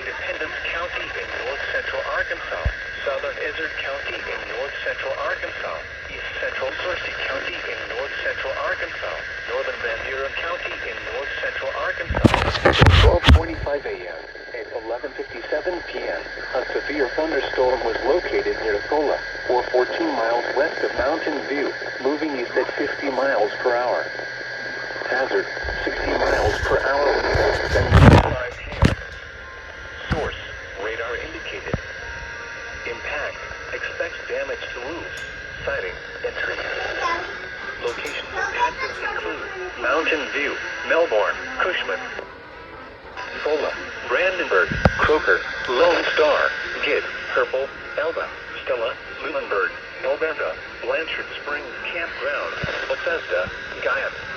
Independence County in north central Arkansas, Southern Izard County in north central Arkansas, East Central Searcy County in north central Arkansas, Northern Van Buren County in north central Arkansas. 12:45 a.m. and 11:57 p.m. A severe thunderstorm was located near Thola, or 14 miles west of Mountain View, moving east at 50 miles per hour. Hazard, 60 miles per hour winds and 5 p.m. Source, radar indicated. Impact, expects damage to roofs, siding, and trees. Locations impacted include Mountain View, Melbourne, Cushman, Thola, Brandenburg, Croker, Lone Star, Gid, Purple, Elba, Stella, Lunenburg, Alberta, Blanchard Springs Campground, Bethesda, Guyan.